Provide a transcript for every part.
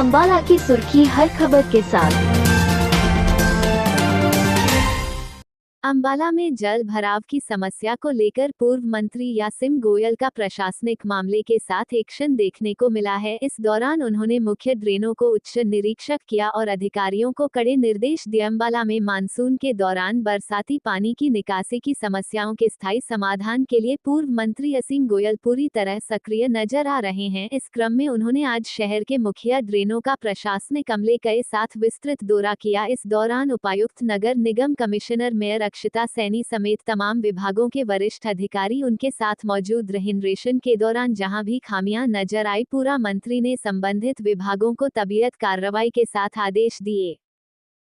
अंबाला की सुर्खी हर खबर के साथ। अंबाला में जल भराव की समस्या को लेकर पूर्व मंत्री यासिम गोयल का प्रशासनिक मामले के साथ एक्शन देखने को मिला है। इस दौरान उन्होंने मुख्य ड्रेनों को उच्च निरीक्षक किया और अधिकारियों को कड़े निर्देश दिए। अंबाला में मानसून के दौरान बरसाती पानी की निकासी की समस्याओं के स्थायी समाधान के लिए पूर्व मंत्री यासिम गोयल पूरी तरह सक्रिय नजर आ रहे हैं। इस क्रम में उन्होंने आज शहर के मुखिया ड्रेनों का प्रशासनिक अमले के साथ विस्तृत दौरा किया। इस दौरान उपायुक्त, नगर निगम कमिश्नर, मेयर अक्षता सैनी समेत तमाम विभागों के वरिष्ठ अधिकारी उनके साथ मौजूद रहे। निरीक्षण के दौरान जहां भी खामियां नजर आई, पूरा मंत्री ने संबंधित विभागों को तबीयत कार्रवाई के साथ आदेश दिए।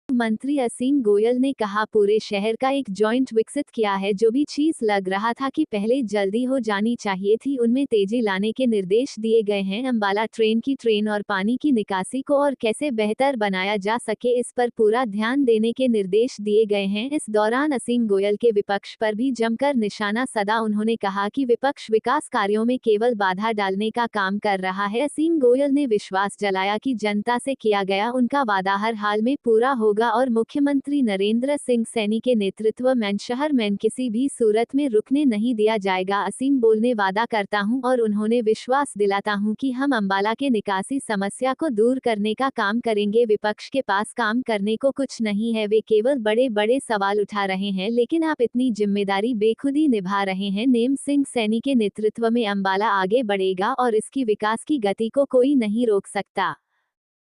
मंत्री यासिम गोयल ने कहा, पूरे शहर का एक जॉइंट विकसित किया है। जो भी चीज लग रहा था कि पहले जल्दी हो जानी चाहिए थी, उनमें तेजी लाने के निर्देश दिए गए हैं। अंबाला ट्रेन और पानी की निकासी को और कैसे बेहतर बनाया जा सके, इस पर पूरा ध्यान देने के निर्देश दिए गए हैं। इस दौरान यासिम गोयल के विपक्ष पर भी जमकर निशाना साधा। उन्होंने कहा कि विपक्ष विकास कार्यों में केवल बाधा डालने का काम कर रहा है। यासिम गोयल ने विश्वास जलाया कि जनता से किया गया उनका वादा हर हाल में पूरा होगा और मुख्यमंत्री नरेंद्र सिंह सैनी के नेतृत्व में शहर में किसी भी सूरत में रुकने नहीं दिया जाएगा। यासिम बोलने वादा करता हूं और उन्होंने विश्वास दिलाता हूं कि हम अंबाला के निकासी समस्या को दूर करने का काम करेंगे। विपक्ष के पास काम करने को कुछ नहीं है, वे केवल बड़े बड़े सवाल उठा रहे हैं, लेकिन आप इतनी जिम्मेदारी बेखुदी निभा रहे हैं। नेम सिंह सैनी के नेतृत्व में अंबाला आगे बढ़ेगा और इसकी विकास की गति को कोई नहीं रोक सकता।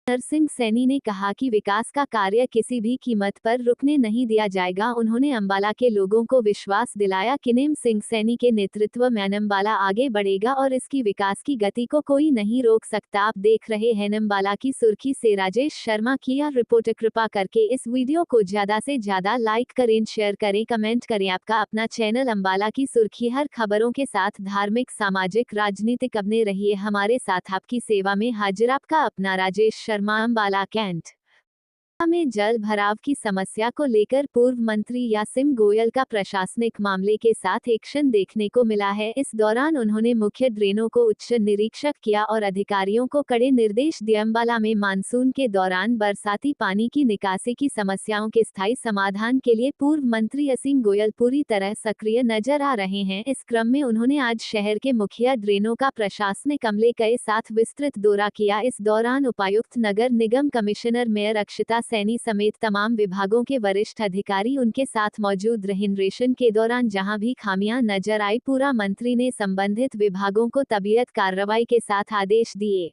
नरसिंह सैनी ने कहा कि विकास का कार्य किसी भी कीमत पर रुकने नहीं दिया जाएगा। उन्होंने अंबाला के लोगों को विश्वास दिलाया कि नेम सिंह सैनी के नेतृत्व में अंबाला आगे बढ़ेगा और इसकी विकास की गति को कोई नहीं रोक सकता। आप देख रहे हैं अंबाला की सुर्खी से राजेश शर्मा की यह रिपोर्ट। कृपा करके इस वीडियो को ज्यादा से ज्यादा लाइक करें, शेयर करें, कमेंट करें। आपका अपना चैनल अंबाला की सुर्खी हर खबरों के साथ धार्मिक, सामाजिक, राजनीतिक बने रहिए हमारे साथ। आपकी सेवा में हाजिर आपका अपना राजेश शर्मा, अंबाला कैंट में जल भराव की समस्या को लेकर पूर्व मंत्री यासिम गोयल का प्रशासनिक मामले के साथ एक्शन देखने को मिला है। इस दौरान उन्होंने मुख्य ड्रेनों को उच्च निरीक्षक किया और अधिकारियों को कड़े निर्देश दिए। अंबाला में मानसून के दौरान बरसाती पानी की निकासी की समस्याओं के स्थायी समाधान के लिए पूर्व मंत्री यासिम गोयल पूरी तरह सक्रिय नजर आ रहे हैं। इस क्रम में उन्होंने आज शहर के मुखिया ड्रेनों का प्रशासनिक अमले के साथ विस्तृत दौरा किया। इस दौरान उपायुक्त, नगर निगम कमिश्नर, मेयर अक्षता सैनी समेत तमाम विभागों के वरिष्ठ अधिकारी उनके साथ मौजूद रहे। निरीक्षण के दौरान जहां भी खामियां नजर आई, पूरा मंत्री ने संबंधित विभागों को तबीयत कार्रवाई के साथ आदेश दिए।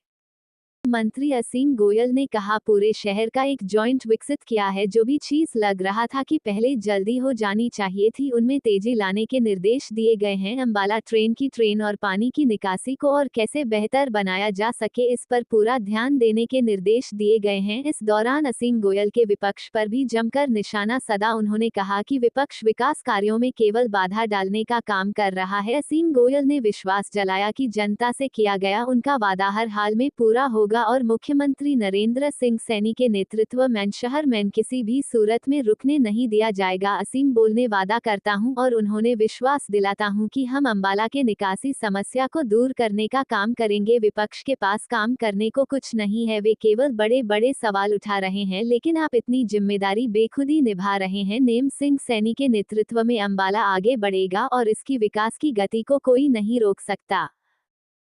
मंत्री यासिम गोयल ने कहा, पूरे शहर का एक जॉइंट विकसित किया है। जो भी चीज लग रहा था कि पहले जल्दी हो जानी चाहिए थी, उनमें तेजी लाने के निर्देश दिए गए हैं। अंबाला ट्रेन और पानी की निकासी को और कैसे बेहतर बनाया जा सके, इस पर पूरा ध्यान देने के निर्देश दिए गए हैं। इस दौरान यासिम गोयल के विपक्ष पर भी जमकर निशाना साधा। उन्होंने कहा कि विपक्ष विकास कार्यों में केवल बाधा डालने का काम कर रहा है। यासिम गोयल ने विश्वास जलाया कि जनता से किया गया उनका वादा हर हाल में पूरा होगा और मुख्यमंत्री नरेंद्र सिंह सैनी के नेतृत्व में शहर में किसी भी सूरत में रुकने नहीं दिया जाएगा। यासिम बोलने वादा करता हूं और उन्होंने विश्वास दिलाता हूं कि हम अंबाला के निकासी समस्या को दूर करने का काम करेंगे। विपक्ष के पास काम करने को कुछ नहीं है, वे केवल बड़े बड़े सवाल उठा रहे हैं, लेकिन आप इतनी जिम्मेदारी बेखुदी निभा रहे हैं। नेम सिंह सैनी के नेतृत्व में अंबाला आगे बढ़ेगा और इसकी विकास की गति को कोई नहीं रोक सकता।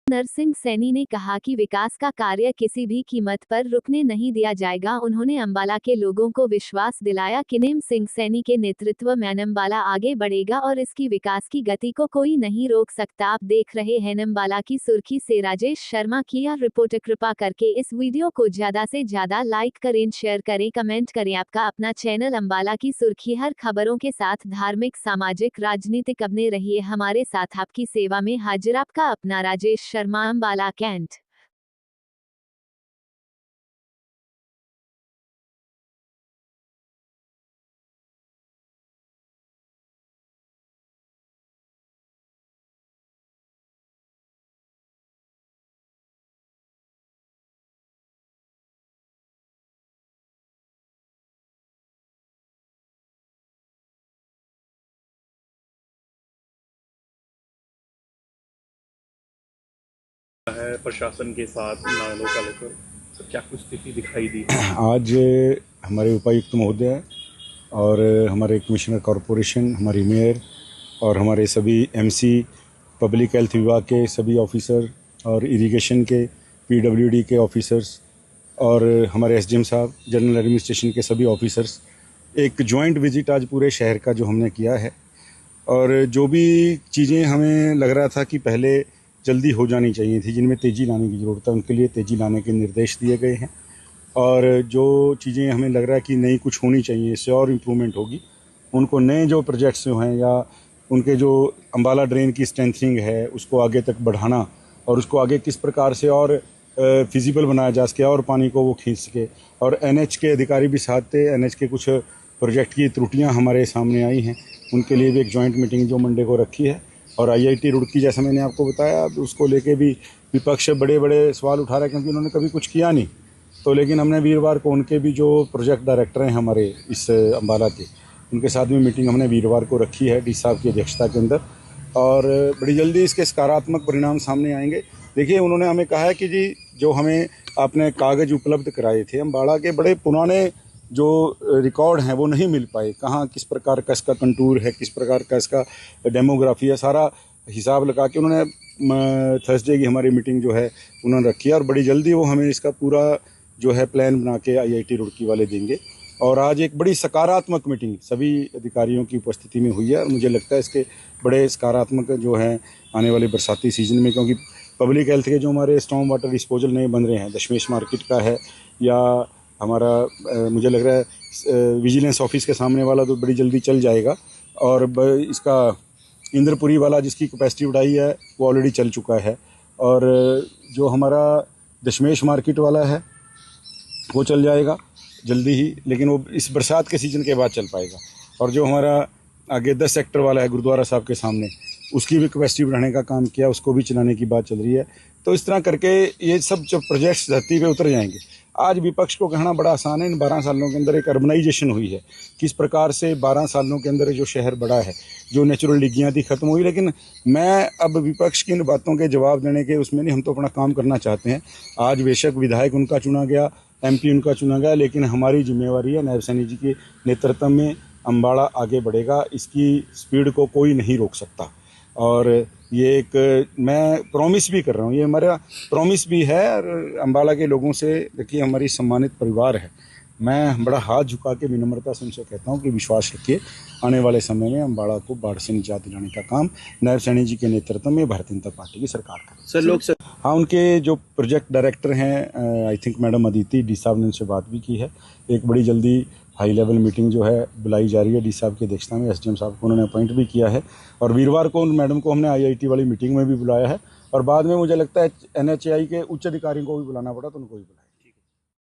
नरसिंह सैनी ने कहा कि विकास का कार्य किसी भी कीमत पर रुकने नहीं दिया जाएगा। उन्होंने अंबाला के लोगों को विश्वास दिलाया कि नेम सिंह सैनी के नेतृत्व में अंबाला आगे बढ़ेगा और इसकी विकास की गति को कोई नहीं रोक सकता। आप देख रहे हैं अंबाला की सुर्खी से राजेश शर्मा की यह रिपोर्ट। कृपा करके इस वीडियो को ज्यादा से ज्यादा लाइक करें, शेयर करें, कमेंट करें। आपका अपना चैनल अंबाला की सुर्खी हर खबरों के साथ धार्मिक, सामाजिक, राजनीतिक बने रहिए हमारे साथ। आपकी सेवा में हाजिर आपका अपना राजेश शर्मा, अंबाला कैंट। है प्रशासन के साथ नालों का लेकर। तो क्या कुछ स्थिति दिखाई दी? आज हमारे उपायुक्त महोदय और हमारे कमिश्नर कॉरपोरेशन, हमारी मेयर और हमारे सभी एमसी, पब्लिक हेल्थ विभाग के सभी ऑफिसर और इरिगेशन के पीडब्ल्यूडी के ऑफिसर्स और हमारे एसडीएम साहब, जनरल एडमिनिस्ट्रेशन के सभी ऑफिसर्स, एक जॉइंट विजिट आज पूरे शहर का जो हमने किया है। और जो भी चीज़ें हमें लग रहा था कि पहले जल्दी हो जानी चाहिए थी, जिनमें तेज़ी लाने की ज़रूरत है, उनके लिए तेज़ी लाने के निर्देश दिए गए हैं। और जो चीज़ें हमें लग रहा है कि नई कुछ होनी चाहिए, इससे और इम्प्रूवमेंट होगी, उनको नए जो प्रोजेक्ट्स जो हैं या उनके जो अम्बाला ड्रेन की स्ट्रेंथनिंग है उसको आगे तक बढ़ाना और उसको आगे किस प्रकार से और फिजिबल बनाया जा सके और पानी को वो खींच सके। और एनएच के अधिकारी भी साथ थे। एनएच के कुछ प्रोजेक्ट की त्रुटियां हमारे सामने आई हैं, उनके लिए भी एक जॉइंट मीटिंग जो मंडे को रखी है। और आईआईटी रुड़की, जैसा मैंने आपको बताया, उसको लेके भी विपक्ष बड़े बड़े सवाल उठा रहा है क्योंकि उन्होंने कभी कुछ किया नहीं। तो लेकिन हमने वीरवार को उनके भी जो प्रोजेक्ट डायरेक्टर हैं हमारे इस अम्बाला के, उनके साथ में मीटिंग हमने वीरवार को रखी है डी साहब की अध्यक्षता के अंदर। और बड़ी जल्दी इसके सकारात्मक परिणाम सामने आएंगे। देखिए, उन्होंने हमें कहा है कि जी जो हमें आपने कागज़ उपलब्ध कराए थे, अम्बाला के बड़े पुराने जो रिकॉर्ड हैं वो नहीं मिल पाए, कहाँ किस प्रकार का इसका कंटूर है, किस प्रकार का इसका डेमोग्राफी है, सारा हिसाब लगा के उन्होंने थर्सडे की हमारी मीटिंग जो है उन्होंने रखी है। और बड़ी जल्दी वो हमें इसका पूरा जो है प्लान बना के आईआईटी रुड़की वाले देंगे। और आज एक बड़ी सकारात्मक मीटिंग सभी अधिकारियों की उपस्थिति में हुई है और मुझे लगता है इसके बड़े सकारात्मक जो हैं आने वाले बरसाती सीजन में, क्योंकि पब्लिक हेल्थ के जो हमारे स्टॉर्म वाटर डिस्पोजल नए बन रहे हैं, दशमेश मार्केट का है या हमारा मुझे लग रहा है विजिलेंस ऑफिस के सामने वाला तो बड़ी जल्दी चल जाएगा। और इसका इंद्रपुरी वाला जिसकी कैपेसिटी बढ़ाई है वो ऑलरेडी चल चुका है। और जो हमारा दशमेश मार्केट वाला है वो चल जाएगा जल्दी ही, लेकिन वो इस बरसात के सीज़न के बाद चल पाएगा। और जो हमारा आगे 10 सेक्टर वाला है गुरुद्वारा साहब के सामने, उसकी भी कैपेसिटी बढ़ाने का काम किया, उसको भी चलाने की बात चल रही है। तो इस तरह करके ये सब जो प्रोजेक्ट्स धरती पे उतर जाएंगे। आज विपक्ष को कहना बड़ा आसान है, इन 12 सालों के अंदर एक अर्बनाइजेशन हुई है, किस प्रकार से 12 सालों के अंदर जो शहर बड़ा है, जो नेचुरल डिग्गियाँ थी ख़त्म हुई। लेकिन मैं अब विपक्ष की इन बातों के जवाब देने के उसमें नहीं, हम तो अपना काम करना चाहते हैं। आज बेशक विधायक उनका चुना गया, एमपी उनका चुना गया, लेकिन हमारी जिम्मेवारी है नायब सैनी जी के नेतृत्व में अम्बाला आगे बढ़ेगा, इसकी स्पीड को कोई नहीं रोक सकता। और ये एक मैं प्रॉमिस भी कर रहा हूँ, ये हमारा प्रॉमिस भी है। और अम्बाला के लोगों से, देखिए हमारी सम्मानित परिवार है, मैं बड़ा हाथ झुका के विनम्रता से उनसे कहता हूँ कि विश्वास रखिए, आने वाले समय में अम्बाला को बाढ़ से निजात दिलाने का काम नायब सैनी जी के नेतृत्व में भारतीय जनता पार्टी की सरकार करेगी। सर हाँ, उनके जो प्रोजेक्ट डायरेक्टर हैं, I think madam Aditi, D साहब ने उनसे बात भी की है। एक बड़ी जल्दी हाई लेवल मीटिंग जो है बुलाई जा रही है डी साहब की अध्यक्षता में, एसडीएम साहब को उन्होंने अपॉइंट भी किया है। और वीरवार को उन मैडम को हमने आईआईटी वाली मीटिंग में भी बुलाया है। और बाद में मुझे लगता है एनएचएआई के उच्च अधिकारियों को भी बुलाना पड़ा तो उनको भी बुलाया।